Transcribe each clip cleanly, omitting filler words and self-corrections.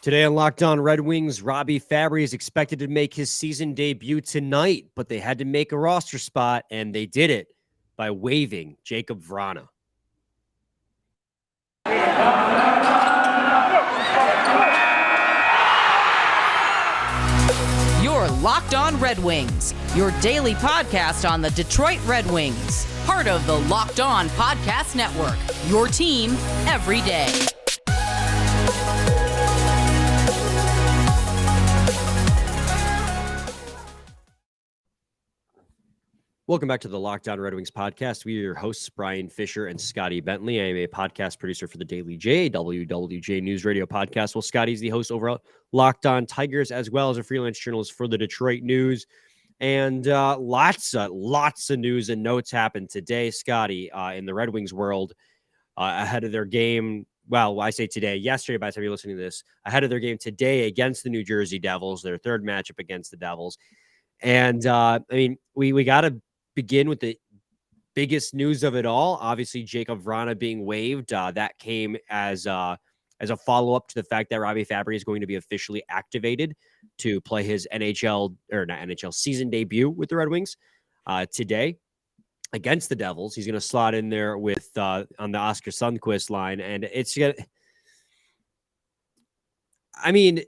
Today on Locked On Red Wings, Robby Fabbri is expected to make his season debut tonight, but they had to make a roster spot, and they did it by waiving JAKUB VRANA. You're Locked On Red Wings, your daily podcast on the Detroit Red Wings, part of the Locked On Podcast Network, your team every day. Welcome back to the Locked On Red Wings podcast. We are your hosts, Brian Fisher and Scotty Bentley. I am a podcast producer for the daily JAWJ News Radio podcast. Well, Scotty's the host over at Locked On Tigers, as well as a freelance journalist for the Detroit News. And lots of news and notes happened today, Scotty, in the Red Wings world ahead of their game. Well, I say today, yesterday, by the time you're listening to this, ahead of their game today against the New Jersey Devils, their third matchup against the Devils. And we got to begin with the biggest news of it all. Obviously, JAKUB VRANA being waived. That came as a follow-up to the fact that Robby Fabbri is going to be officially activated to play his NHL season debut with the Red Wings today against the Devils. He's going to slot in there with on the Oscar Sundqvist line, and it's gonna. I mean,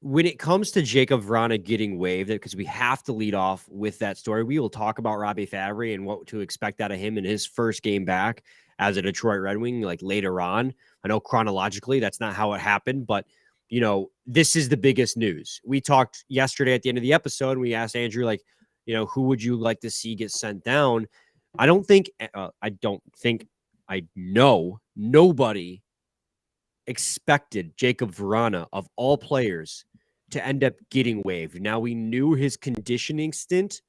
when it comes to JAKUB VRANA getting waived, because we have to lead off with that story, we will talk about Robby Fabbri and what to expect out of him in his first game back as a Detroit Red Wing, like later on. I know chronologically that's not how it happened, but you know, this is the biggest news. We talked yesterday at the end of the episode, and we asked Andrew, like, you know, who would you like to see get sent down? I know nobody expected JAKUB VRANA, of all players, to end up getting waived. Now, we knew his conditioning stint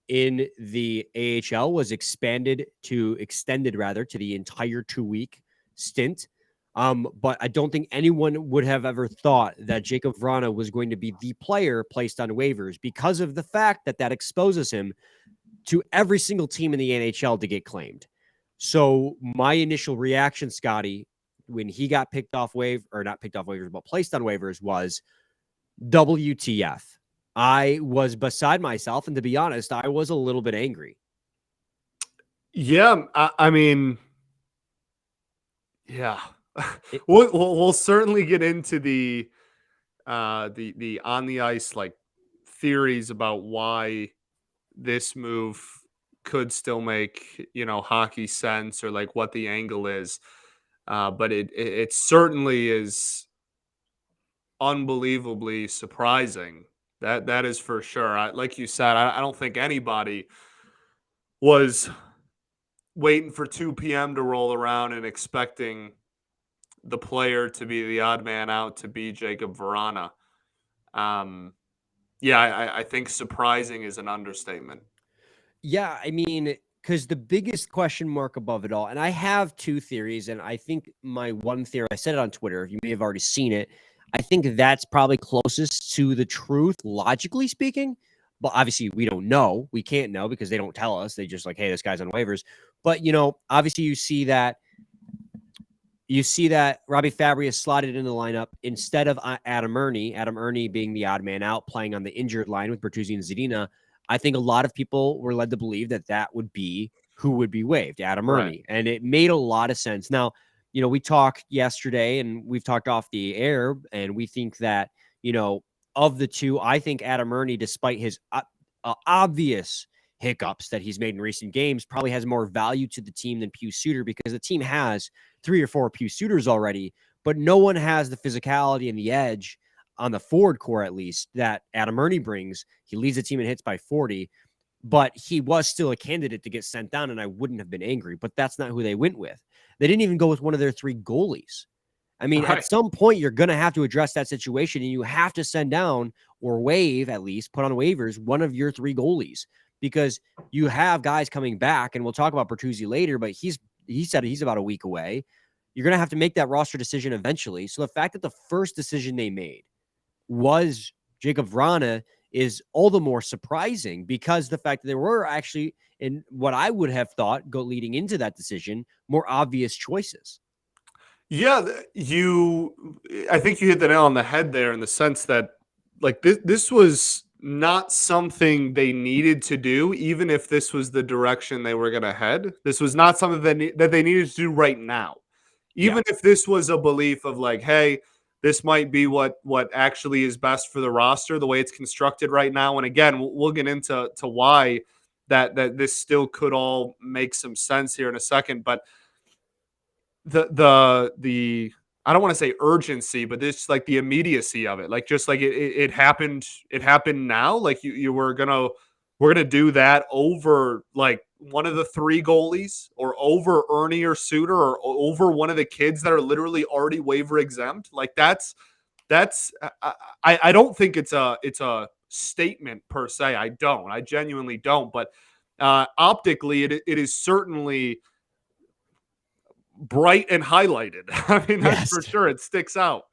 in the AHL was extended to the entire 2-week stint. But I don't think anyone would have ever thought that JAKUB VRANA was going to be the player placed on waivers, because of the fact that exposes him to every single team in the NHL to get claimed. So my initial reaction, Scotty, when he got placed on waivers, was WTF. I was beside myself, and to be honest, I was a little bit angry. Yeah, I mean, yeah. We'll certainly get into the on the ice like theories about why this move could still make, you know, hockey sense, or like what the angle is. But it certainly is unbelievably surprising. That is for sure. Like you said, I don't think anybody was waiting for 2 p.m. to roll around and expecting the player to be the odd man out to be JAKUB VRANA. I think surprising is an understatement. Yeah, I mean, because the biggest question mark above it all, and I have two theories, and I think my one theory, I said it on Twitter, you may have already seen it, I think that's probably closest to the truth, logically speaking. But obviously, we don't know. We can't know because they don't tell us. They just like, hey, this guy's on waivers. But, you know, obviously you see that Robby Fabbri is slotted in the lineup instead of Adam Erne being the odd man out, playing on the injured line with Bertuzzi and Zadina. I think a lot of people were led to believe that would be who would be waived, Adam Erne. Right. And it made a lot of sense. Now, you know, we talked yesterday and we've talked off the air, and we think that, you know, of the two, I think Adam Erne, despite his obvious hiccups that he's made in recent games, probably has more value to the team than Pius Suter, because the team has 3 or 4 Pius Suters already, but no one has the physicality and the edge on the forward core, at least, that Adam Erne brings. He leads the team in hits by 40, but he was still a candidate to get sent down, and I wouldn't have been angry, but that's not who they went with. They didn't even go with one of their 3 goalies. I mean, Right. At some point, you're going to have to address that situation, and you have to send down or waive, at least put on waivers, one of your 3 goalies, because you have guys coming back, and we'll talk about Bertuzzi later, but he said he's about a week away. You're going to have to make that roster decision eventually. So the fact that the first decision they made was JAKUB VRANA is all the more surprising, because the fact that there were actually, in what I would have thought leading into that decision, more obvious choices. Yeah, I think you hit the nail on the head there in the sense that like this was not something they needed to do, even if this was the direction they were going to head. This was not something that they needed to do right now. Yeah. Even if this was a belief of like, hey, this might be what actually is best for the roster, the way it's constructed right now. And again, we'll get into why that this still could all make some sense here in a second, but the I don't want to say urgency, but this like the immediacy of it, like just like it happened, it happened now. Like you we're gonna do that over like one of the three goalies, or over Ernie or Suter, or over one of the kids that are literally already waiver exempt. Like that's I don't think it's a statement per se. I genuinely don't, but optically it is certainly bright and highlighted. I mean, that's Yes. for sure. It sticks out.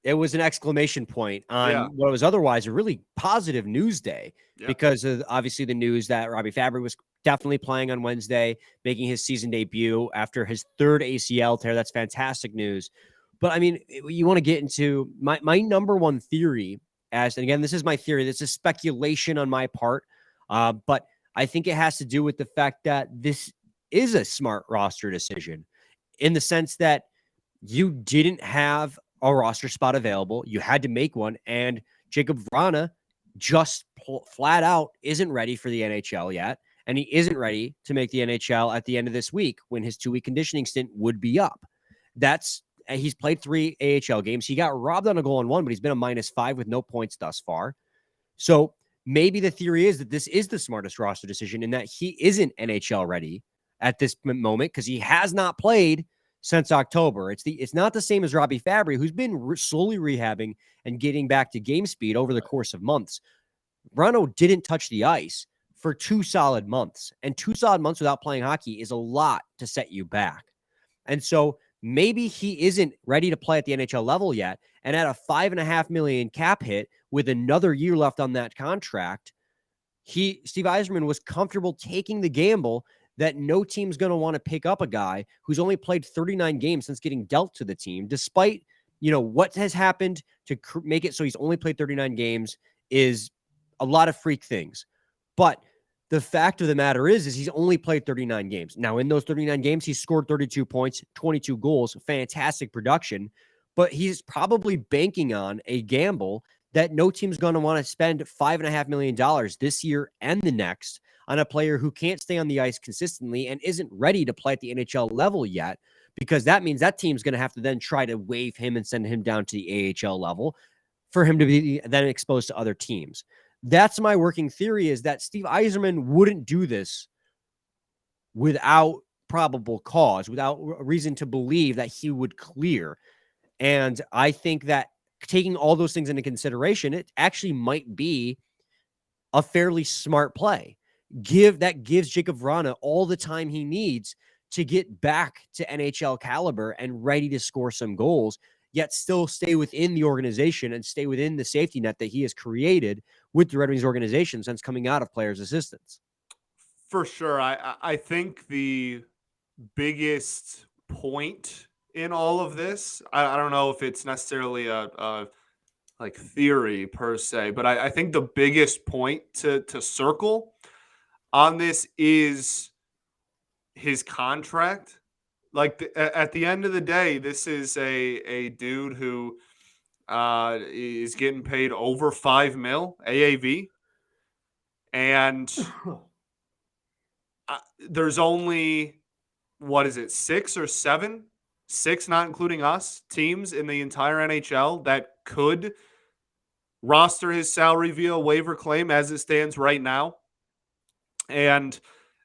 It was an exclamation point on Yeah. what was otherwise a really positive news day, Yeah. because of obviously the news that Robby Fabbri was definitely playing on Wednesday, making his season debut after his third ACL tear. That's fantastic news. But I mean, you want to get into my number one theory, and again, this is my theory. This is speculation on my part, but I think it has to do with the fact that this is a smart roster decision, in the sense that you didn't have a roster spot available. You had to make one. And JAKUB VRANA just flat out isn't ready for the NHL yet. And he isn't ready to make the NHL at the end of this week, when his 2-week conditioning stint would be up. He's played 3 AHL games. He got robbed on a goal in one, but he's been a -5 with no points thus far. So maybe the theory is that this is the smartest roster decision, in that he isn't NHL ready at this moment, because he has not played since October. It's not the same as Robby Fabbri, who's been slowly rehabbing and getting back to game speed over the course of months. Vrana didn't touch the ice for 2 solid months, and 2 solid months without playing hockey is a lot to set you back. And so maybe he isn't ready to play at the NHL level yet. And at a $5.5 million cap hit with another year left on that contract, Steve Yzerman was comfortable taking the gamble that no team's going to want to pick up a guy who's only played 39 games since getting dealt to the team, despite, what has happened to make it so he's only played 39 games is a lot of freak things. But the fact of the matter is he's only played 39 games. Now, in those 39 games, he's scored 32 points, 22 goals, fantastic production, but he's probably banking on a gamble that no team's going to want to spend $5.5 million this year and the next on a player who can't stay on the ice consistently and isn't ready to play at the NHL level yet, because that means that team's going to have to then try to waive him and send him down to the AHL level for him to be then exposed to other teams. That's my working theory, is that Steve Yzerman wouldn't do this without probable cause, without a reason to believe that he would clear. And I think that taking all those things into consideration, it actually might be a fairly smart play. That gives JAKUB VRANA all the time he needs to get back to NHL caliber and ready to score some goals, yet still stay within the organization and stay within the safety net that he has created with the Red Wings organization since coming out of players' assistance. For sure. I think the biggest point in all of this, I don't know if it's necessarily a like theory per se, but I think the biggest point to circle on this is his contract. Like at the end of the day, this is a dude who is getting paid over $5 million AAV, and there's only, what is it, 6 or 7, 6 not including us, teams in the entire NHL that could roster his salary via waiver claim as it stands right now. And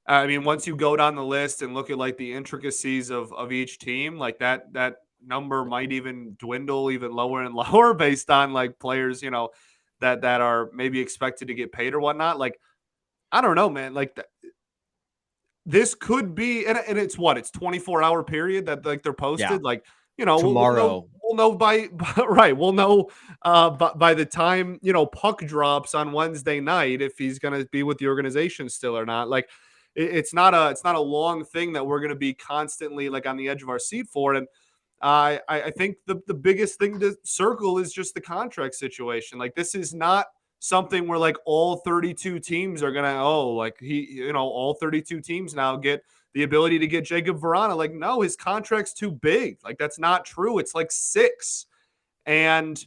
I mean, once you go down the list and look at like the intricacies of each team, like that number might even dwindle even lower and lower based on like players, that are maybe expected to get paid or whatnot. Like, I don't know, man. Like this could be, and it's 24-hour period that like they're posted. Yeah. Like, Tomorrow. we'll know by right. We'll know by the time, puck drops on Wednesday night, if he's going to be with the organization still or not. Like it's not a long thing that we're going to be constantly like on the edge of our seat for. And I think the biggest thing to circle is just the contract situation. Like, this is not something where like all 32 teams are gonna all 32 teams now get the ability to get JAKUB VRANA. Like, no, his contract's too big. Like, that's not true. It's like 6. And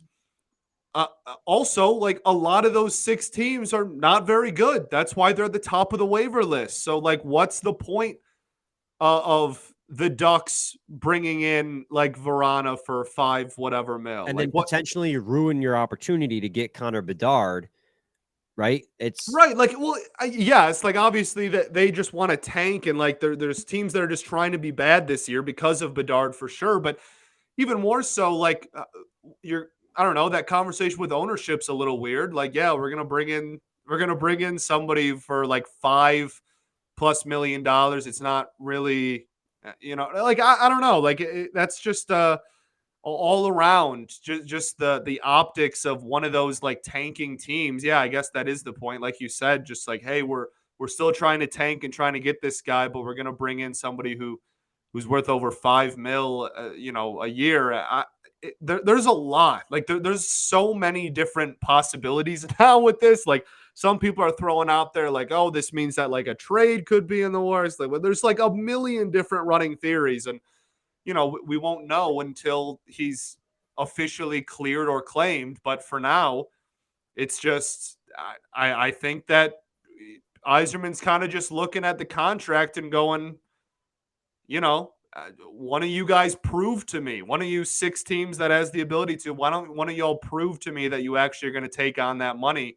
also, like, a lot of those 6 teams are not very good. That's why they're at the top of the waiver list. So, like, what's the point of the Ducks bringing in like Verana for 5 whatever mil? And like, then potentially ruin your opportunity to get Connor Bedard, right? It's right. Like, well, yeah, it's like obviously that they just want to tank, and like there's teams that are just trying to be bad this year because of Bedard for sure. But even more so, like I don't know, that conversation with ownership's a little weird. Like, yeah, we're gonna bring in somebody for like $5+ million. It's not really, like I don't know, like that's just all around just the optics of one of those like tanking teams. Yeah, I guess that is the point. Like you said, just like, hey, we're still trying to tank and trying to get this guy, but we're gonna bring in somebody who's worth over 5 mil, a year. There's a lot. Like there's so many different possibilities now with this. Like, some people are throwing out there like, oh, this means that like a trade could be in the works. Like, well, there's like a million different running theories, and we won't know until he's officially cleared or claimed. But for now, it's just I think that Yzerman's kind of just looking at the contract and going, one of you guys prove to me, one of you 6 teams that has the ability to, why don't one of y'all prove to me that you actually are going to take on that money?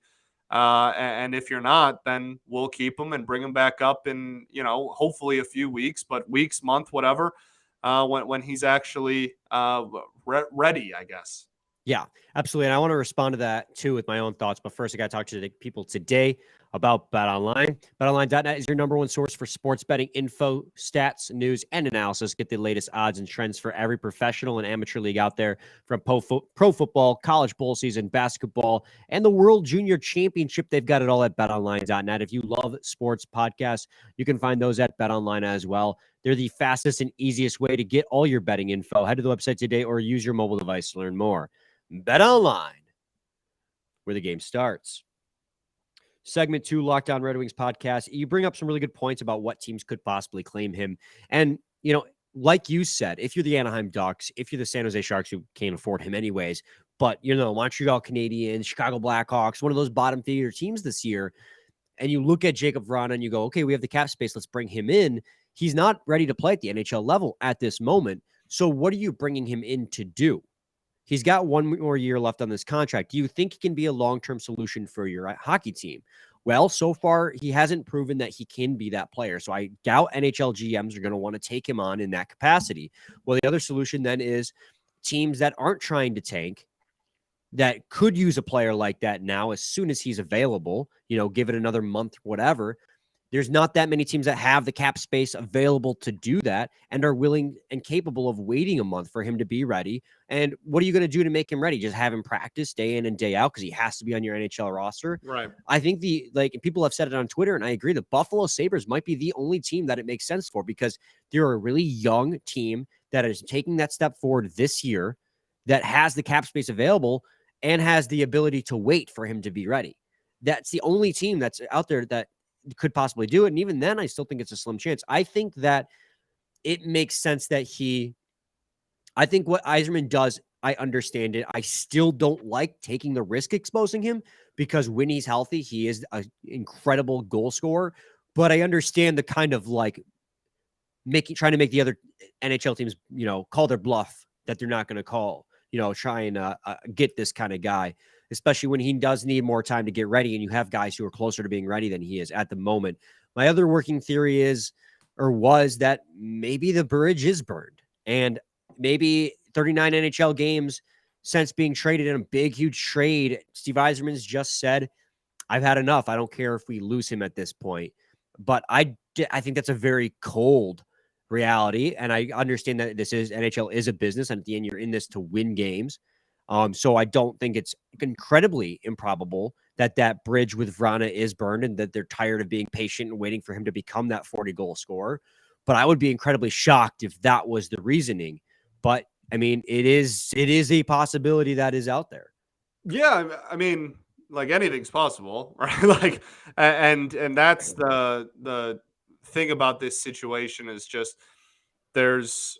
And if you're not, then we'll keep them and bring them back up in, hopefully a few weeks, but weeks, month, whatever, when he's actually ready, I guess. Yeah, absolutely. And I want to respond to that too with my own thoughts. But first, I got to talk to the people today about BetOnline. BetOnline.net is your number one source for sports betting info, stats, news, and analysis. Get the latest odds and trends for every professional and amateur league out there, from pro football, college bowl season, basketball, and the World Junior Championship. They've got it all at BetOnline.net. If you love sports podcasts, you can find those at BetOnline as well. They're the fastest and easiest way to get all your betting info. Head to the website today or use your mobile device to learn more. BetOnline, where the game starts. Segment 2, Locked On Red Wings podcast. You bring up some really good points about what teams could possibly claim him. And, like you said, if you're the Anaheim Ducks, if you're the San Jose Sharks, who can't afford him anyways, but, Montreal Canadiens, Chicago Blackhawks, one of those bottom feeder teams this year, and you look at JAKUB VRANA and you go, okay, we have the cap space, let's bring him in. He's not ready to play at the NHL level at this moment. So what are you bringing him in to do? He's got 1 more year left on this contract. Do you think he can be a long-term solution for your hockey team? Well, so far, he hasn't proven that he can be that player. So I doubt NHL GMs are going to want to take him on in that capacity. Well, the other solution then is teams that aren't trying to tank, that could use a player like that now as soon as he's available, give it another month, whatever. There's not that many teams that have the cap space available to do that and are willing and capable of waiting a month for him to be ready. And what are you going to do to make him ready? Just have him practice day in and day out because he has to be on your NHL roster. Right. I think people have said it on Twitter, and I agree. The Buffalo Sabres might be the only team that it makes sense for, because they're a really young team that is taking that step forward this year, that has the cap space available and has the ability to wait for him to be ready. That's the only team that's out there that could possibly do it. And even then, I still think it's a slim chance. I think that it makes sense that I think what Yzerman does, I understand it. I still don't like taking the risk exposing him, because when he's healthy, he is an incredible goal scorer. But I understand the kind of like trying to make the other NHL teams, call their bluff, that they're not going to call, try and get this kind of guy, especially when he does need more time to get ready, and you have guys who are closer to being ready than he is at the moment. My other working theory was that maybe the bridge is burned, and maybe 39 NHL games since being traded in a big, huge trade, Steve Yzerman's just said, I've had enough. I don't care if we lose him at this point. But I think that's a very cold reality, and I understand that NHL is a business, and at the end, you're in this to win games. So I don't think it's incredibly improbable that bridge with Vrana is burned, and that they're tired of being patient and waiting for him to become that 40-goal scorer. But I would be incredibly shocked if that was the reasoning. But I mean, it is a possibility that is out there. Yeah, I mean, like anything's possible, right? Like, and that's the thing about this situation is just there's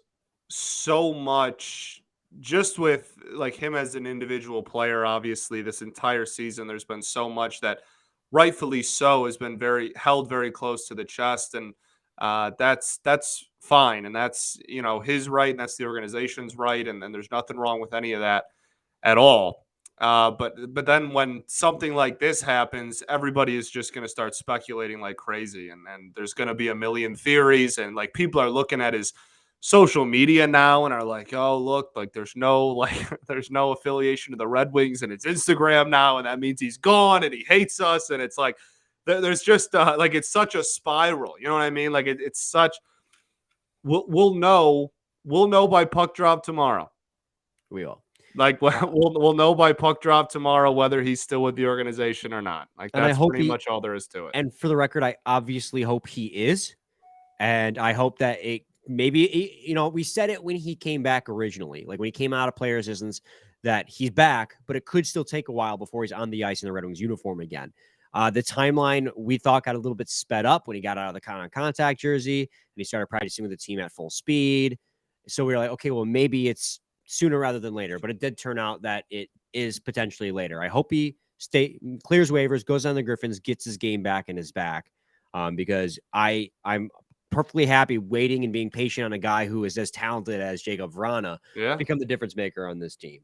so much just with like him as an individual player. Obviously, this entire season, there's been so much that rightfully so has been very held very close to the chest, and that's fine, and that's his right, and that's the organization's right, and there's nothing wrong with any of that at all. But then when something like this happens, everybody is just going to start speculating like crazy, and there's going to be a million theories, and like people are looking at his social media now and are like, oh look, like there's no there's no affiliation to the Red Wings, and it's Instagram now, and that means he's gone and he hates us, and it's like there's just like it's such a spiral, you know what I mean? Like it's such we'll know by puck drop tomorrow. We will. Like we'll know by puck drop tomorrow whether he's still with the organization or not. Like that's pretty much all there is to it. And for the record, I obviously hope he is, and I hope that it maybe we said it when he came back originally, like when he came out of player assistance, that he's back, but it could still take a while before he's on the ice in the Red Wings uniform again. The timeline we thought got a little bit sped up when he got out of the contact jersey and he started practicing with the team at full speed. So we were like, okay, well maybe it's sooner rather than later, but it did turn out that it is potentially later. I hope he clears waivers, goes on the Griffins, gets his game back and is back, because I'm perfectly happy waiting and being patient on a guy who is as talented as JAKUB Vrana to become the difference maker on this team.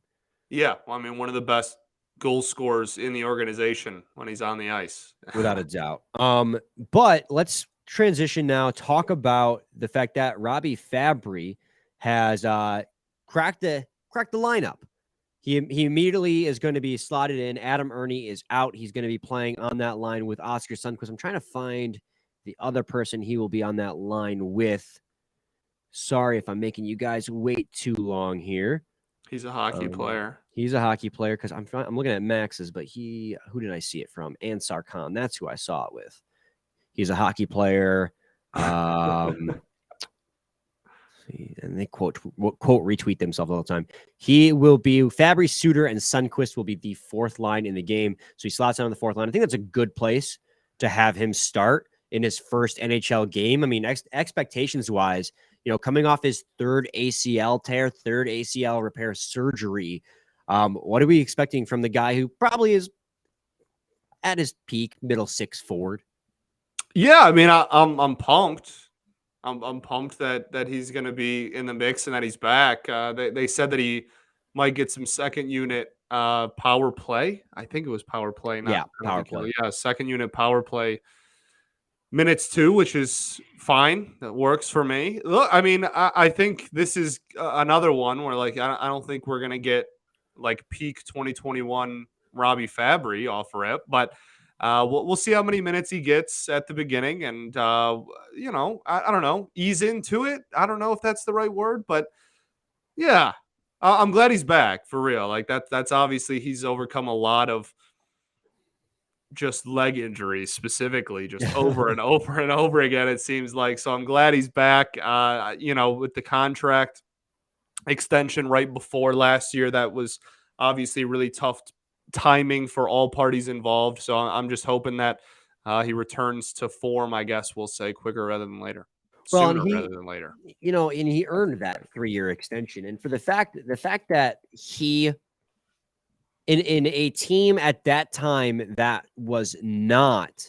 Yeah, well, I mean, one of the best goal scorers in the organization when he's on the ice, without a doubt. But let's transition now. Talk about the fact that Robby Fabbri has cracked the lineup. He immediately is going to be slotted in. Adam Ernie is out. He's going to be playing on that line with Oscar Sundqvist. I'm trying to find the other person he will be on that line with. Sorry if I'm making you guys wait too long here. He's a hockey player. He's a hockey player because I'm looking at Max's, but who did I see it from? Ansar Khan. That's who I saw it with. He's a hockey player. And they quote retweet themselves all the time. He will be Fabbri, Suter, and Sundqvist will be the fourth line in the game. So he slots down on the fourth line. I think that's a good place to have him start in his first NHL game. I mean, expectations wise, coming off his third ACL tear, third ACL repair surgery, what are we expecting from the guy who probably is at his peak, middle six forward? Yeah, I mean, I'm pumped. I'm pumped that he's going to be in the mix and that he's back. They said that he might get some second unit power play. I think it was power play. Power play. Yeah, second unit power play minutes too, which is fine. That works for me. Look, I mean, I think this is another one where like I don't think we're going to get like peak 2021 Robby Fabbri off rip, but we'll see how many minutes he gets at the beginning, and I don't know, ease into it. I don't know if that's the right word, but yeah, I'm glad he's back for real. Like that's obviously he's overcome a lot of just leg injuries, specifically, just over and over and over again. It seems like, so I'm glad he's back. With the contract extension right before last year, that was obviously really tough timing for all parties involved. So I'm just hoping that he returns to form, I guess we'll say, quicker rather than later. Sooner rather than later. And he earned that 3-year extension. And for the fact that he in a team at that time that was not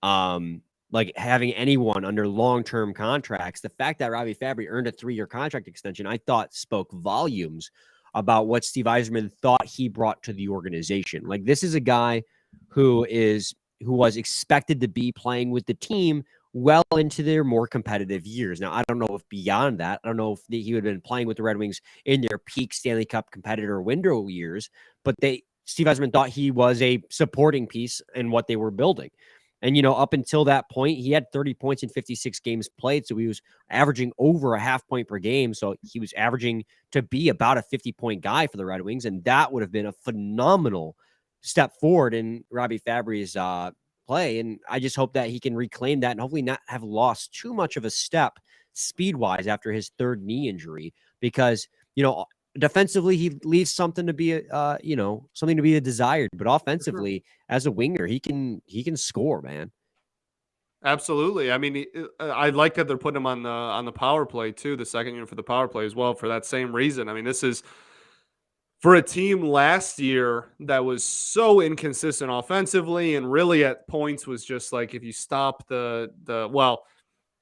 like having anyone under long-term contracts, the fact that Robby Fabbri earned a 3-year contract extension, I thought spoke volumes about what Steve Yzerman thought he brought to the organization. Like, this is a guy who was expected to be playing with the team well into their more competitive years. Now, I don't know if beyond that, I don't know if he would have been playing with the Red Wings in their peak Stanley Cup competitor window years, but Steve Yzerman thought he was a supporting piece in what they were building. And, up until that point, he had 30 points in 56 games played. So he was averaging over a half point per game. So he was averaging to be about a 50-point guy for the Red Wings. And that would have been a phenomenal step forward in Robby Fabbri's play. And I just hope that he can reclaim that and hopefully not have lost too much of a step speed-wise after his third knee injury, because defensively, he leaves something to be, something to be desired. But offensively, as a winger, he can score, man. Absolutely. I mean, I like that they're putting him on the power play too, the second unit for the power play as well, for that same reason. I mean, this is for a team last year that was so inconsistent offensively, and really at points was just like, if you stop I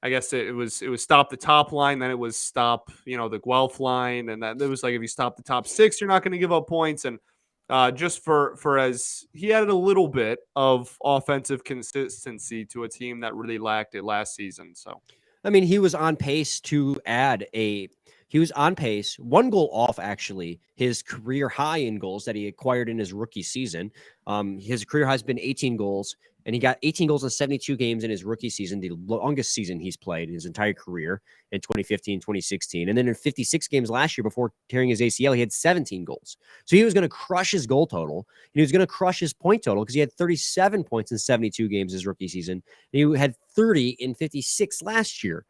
guess it was stop the top line, then it was stop, the Guelph line, and then it was like, if you stop the top six, you're not going to give up points. And just for as he added a little bit of offensive consistency to a team that really lacked it last season. So, I mean, he was on pace one goal off, actually, his career high in goals that he acquired in his rookie season. His career high has been 18 goals, and he got 18 goals in 72 games in his rookie season, the longest season he's played in his entire career in 2015, 2016. And then in 56 games last year before tearing his ACL, he had 17 goals. So he was going to crush his goal total, and he was going to crush his point total because he had 37 points in 72 games his rookie season. And he had 30 in 56 last year.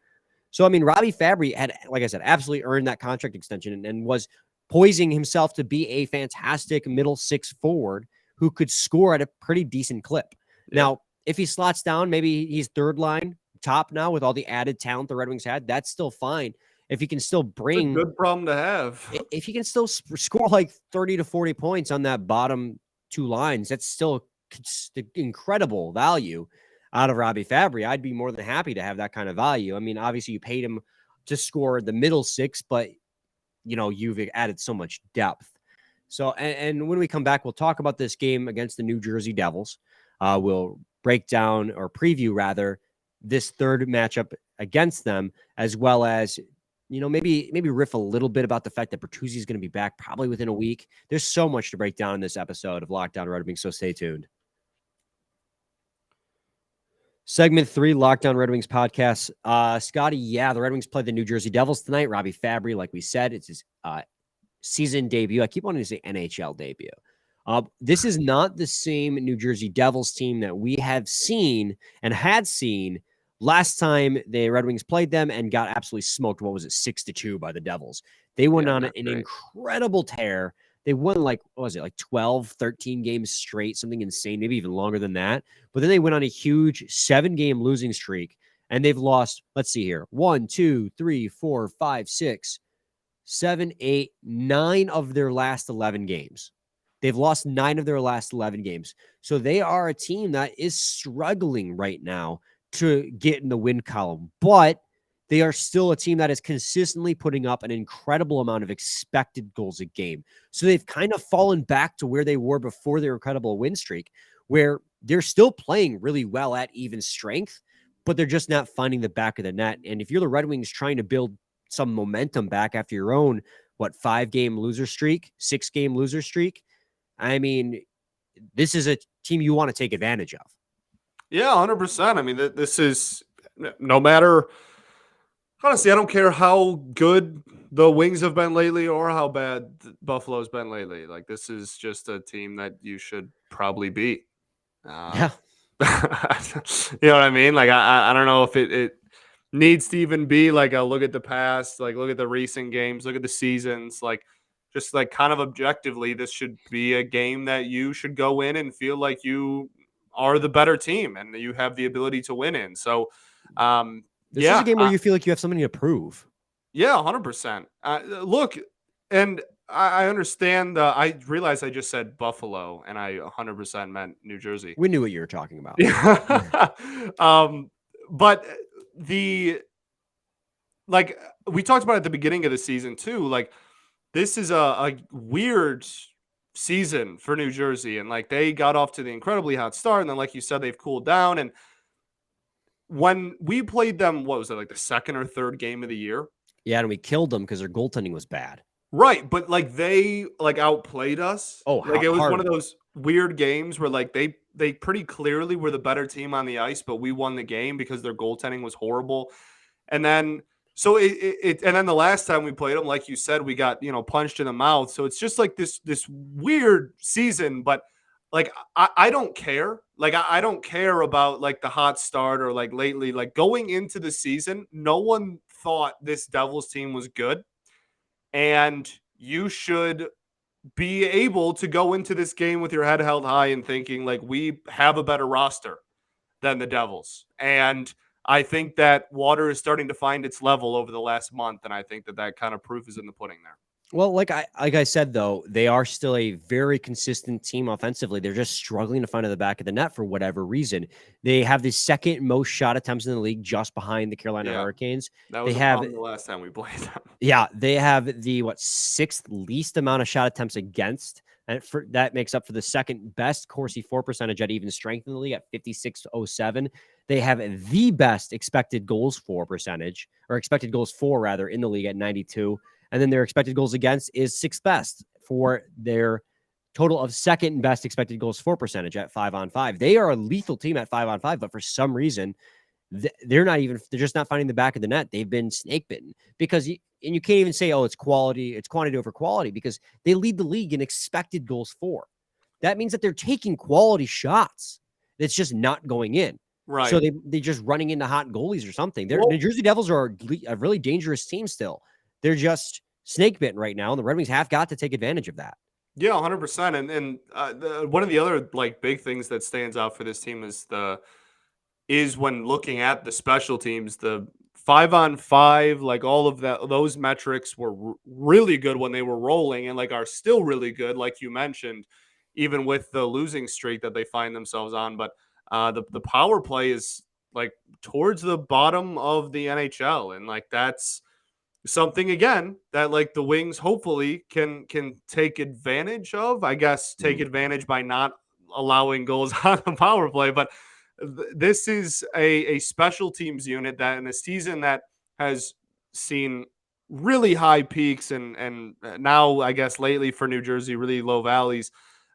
So, I mean, Robby Fabbri had, like I said, absolutely earned that contract extension and was poising himself to be a fantastic middle six forward who could score at a pretty decent clip. Yeah. Now, if he slots down, maybe he's third line top now with all the added talent the Red Wings had. That's still fine. If he can still bring... It's a good problem to have. If he can still score like 30 to 40 points on that bottom two lines, that's still incredible value out of Robby Fabbri. I'd be more than happy to have that kind of value. I mean, obviously you paid him to score the middle six, but you've added so much depth. So, and when we come back, we'll talk about this game against the New Jersey Devils. We'll break down, or preview rather, this third matchup against them, as well as, maybe riff a little bit about the fact that Bertuzzi is going to be back probably within a week. There's so much to break down in this episode of Locked On Red Wings, so stay tuned. Segment 3, Locked On Red Wings podcast. Scotty, the Red Wings played the New Jersey Devils tonight. Robby Fabbri, like we said, it's his season debut. I keep wanting to say NHL debut. This is not the same New Jersey Devils team that we have seen and had seen last time the Red Wings played them and got absolutely smoked. What was it, 6-2 by the Devils? They went on an incredible tear. They won like 12, 13 games straight, something insane, maybe even longer than that. But then they went on a huge 7-game losing streak, and they've lost, let's see here, 1, 2, 3, 4, 5, 6, 7, 8, 9 of their last 11 games. They've lost 9 of their last 11 games. So they are a team that is struggling right now to get in the win column. But they are still a team that is consistently putting up an incredible amount of expected goals a game. So they've kind of fallen back to where they were before their incredible win streak, where they're still playing really well at even strength, but they're just not finding the back of the net. And if you're the Red Wings trying to build some momentum back after your own, 5-game loser streak, 6-game loser streak, I mean, this is a team you want to take advantage of. Yeah, 100%. I mean, this is, no matter... Honestly, I don't care how good the Wings have been lately or how bad Buffalo's been lately. Like, this is just a team that you should probably beat. Yeah. You know what I mean? Like, I don't know if it needs to even be like a look at the past, like look at the recent games, look at the seasons, like just like kind of objectively, this should be a game that you should go in and feel like you are the better team and you have the ability to win in. So, this is a game where you feel like you have something to prove. Yeah, 100%. Look, and I understand. I realized I just said Buffalo, and I 100% meant New Jersey. We knew what you were talking about. But like we talked about at the beginning of the season too, like this is a weird season for New Jersey, and like they got off to the incredibly hot start, and then like you said, they've cooled down. And when we played them, what was it, like the second or third game of the year? Yeah, and we killed them because their goaltending was bad. Right, but like they like outplayed us. Oh, like it was one of those weird games where like they pretty clearly were the better team on the ice, but we won the game because their goaltending was horrible. And then so and then the last time we played them, like you said, we got punched in the mouth. So it's just like this weird season, but. Like, I don't care. Like, I don't care about, like, the hot start or, like, lately. Like, going into the season, no one thought this Devils team was good. and you should be able to go into this game with your head held high and thinking like we have a better roster than the Devils. And I think that water is starting to find its level over the last month, and I think that kind of proof is in the pudding there. Well, like I said, though, they are still a very consistent team offensively. They're just struggling to find the back of the net for whatever reason. They have the second most shot attempts in the league, just behind the Carolina Hurricanes. That was problem the last time we played them. Yeah, they have the sixth least amount of shot attempts against, and that makes up for the second best Corsi for percentage at even strength in the league at 56.07. They have the best expected goals for percentage, or expected goals for rather, in the league at 92. And then their expected goals against is sixth best for their total of second best expected goals for percentage at 5-on-5. They are a lethal team at 5-on-5, but for some reason, they're just not finding the back of the net. They've been snake bitten because you can't even say, oh, it's quantity over quality, because they lead the league in expected goals for. That means that they're taking quality shots. It's just not going in. Right. So they're just running into hot goalies or something. The New Jersey Devils are a really dangerous team still. They're just snake bitten right now, and the Red Wings have got to take advantage of that. Yeah, 100%. And one of the other like big things that stands out for this team is when looking at the special teams, the 5-on-5, like all of those metrics were really good when they were rolling, and like are still really good, like you mentioned, even with the losing streak that they find themselves on. But the power play is like towards the bottom of the NHL, and like that's something again that like the Wings hopefully can take advantage of. I guess take advantage by not allowing goals on the power play. But this is a special teams unit that in a season that has seen really high peaks and now I guess lately for New Jersey really low valleys.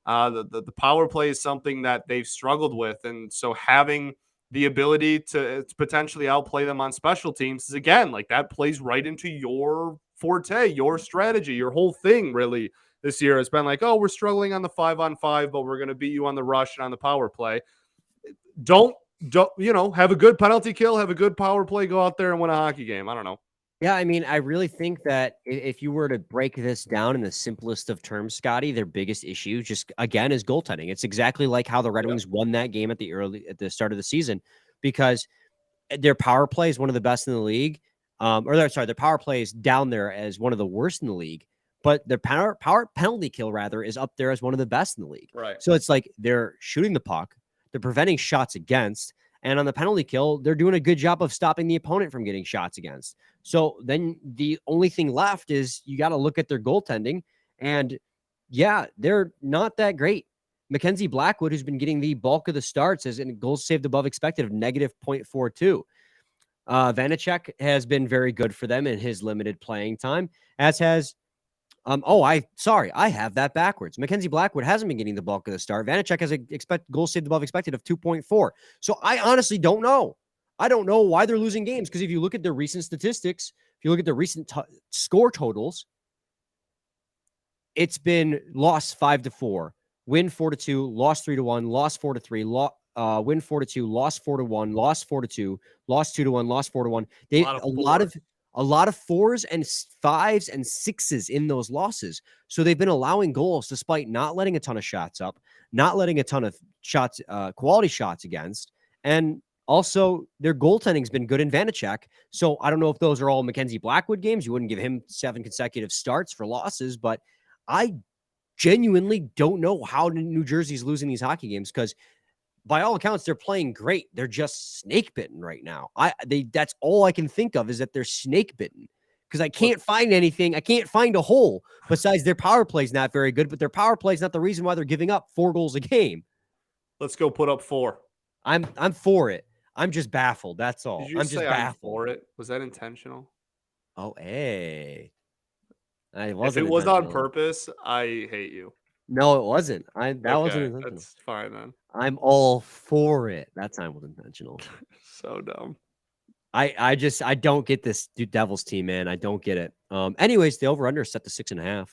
The power play is something that they've struggled with, and so having the ability to potentially outplay them on special teams is, again, like that plays right into your forte, your strategy, your whole thing really this year has been like, oh, we're struggling on the 5-on-5, but we're going to beat you on the rush and on the power play. Don't, have a good penalty kill, have a good power play, go out there and win a hockey game. I don't know. Yeah, I mean, I really think that if you were to break this down in the simplest of terms, Scotty, their biggest issue just again is goaltending. It's exactly like how the Red Wings won that game at the start of the season, because their power play is one of the best in the league. Their power play is down there as one of the worst in the league, but their power penalty kill rather is up there as one of the best in the league. Right. So it's like they're shooting the puck, they're preventing shots against, and on the penalty kill, they're doing a good job of stopping the opponent from getting shots against. So then the only thing left is you got to look at their goaltending. And yeah, they're not that great. Mackenzie Blackwood, who's been getting the bulk of the starts, has in goals saved above expected of negative 0.42. Vanacek has been very good for them in his limited playing time, as has I have that backwards. Mackenzie Blackwood hasn't been getting the bulk of the start. Vanacek has goals saved above expected of 2.4. So I honestly don't know. I don't know why they're losing games, because if you look at their recent statistics, if you look at the recent score totals, it's been loss 5-4, win 4-2, loss 3-1, loss 4-3, win 4-2, loss 4-1, loss 4-2, loss 2-1, loss 4-1. They a lot of 4s and 5s and 6s in those losses. So they've been allowing goals despite not letting a ton of shots up, not letting a ton of shots, quality shots against. And also their goaltending's been good in Vanacek. So I don't know if those are all Mackenzie Blackwood games. You wouldn't give him 7 consecutive starts for losses, but I genuinely don't know how New Jersey's losing these hockey games, because by all accounts, they're playing great. They're just snake bitten right now. That's all I can think of, is that they're snake bitten, because I can't find anything. I can't find a hole besides their power play is not very good, but their power play is not the reason why they're giving up 4 goals a game. Let's go put up 4. I'm for it. I'm just baffled. That's all. Did you say I'm for it? Was that intentional? Oh, hey. If it was on purpose, I hate you. No, it wasn't. That wasn't intentional. That's fine then. I'm all for it. That time was intentional. So dumb. I don't get this Devils team, man. I don't get it. Anyways, the over-under is set to 6.5.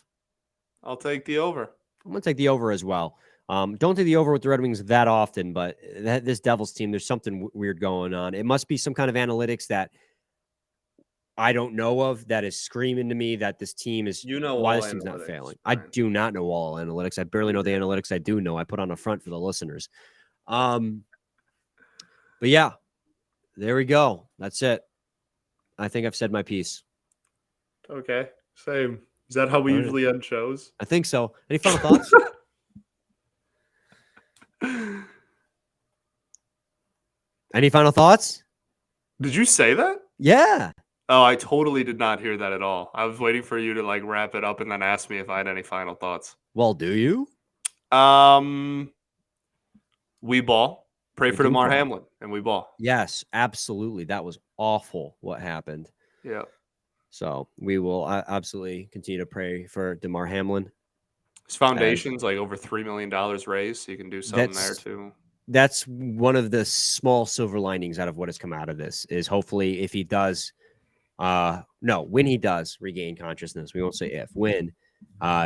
I'll take the over. I'm going to take the over as well. Don't take the over with the Red Wings that often, but this Devils team, there's something weird going on. It must be some kind of analytics that I don't know of that is screaming to me that this team is why all this team's not analytics, failing. Brian. I do not know all analytics. I barely know the analytics I do know. I put on a front for the listeners. But yeah, there we go. That's it. I think I've said my piece. Okay, same. Is that how we All right. usually end shows? I think so. Any final thoughts? Any final thoughts? Did you say that? Yeah. Oh, I totally did not hear that at all. I was waiting for you to like wrap it up and then ask me if I had any final thoughts. Well, do you? We ball. Pray for DeMar Hamlin, and we ball. Yes, absolutely. That was awful what happened. Yeah. So we will absolutely continue to pray for DeMar Hamlin. His foundation's like over $3 million raised, so you can do something there too. That's one of the small silver linings out of what has come out of this is hopefully if he does, when he does regain consciousness, we won't say if, when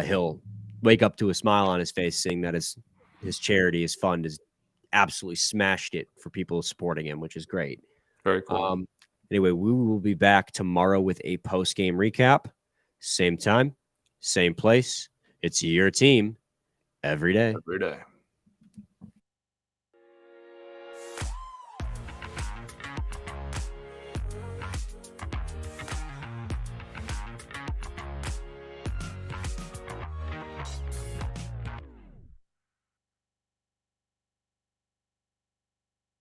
he'll wake up to a smile on his face saying that his charity, his fund is absolutely smashed it for people supporting him, which is great. Very cool. Anyway, we will be back tomorrow with a post-game recap. Same time, same place. It's your team every day. Every day.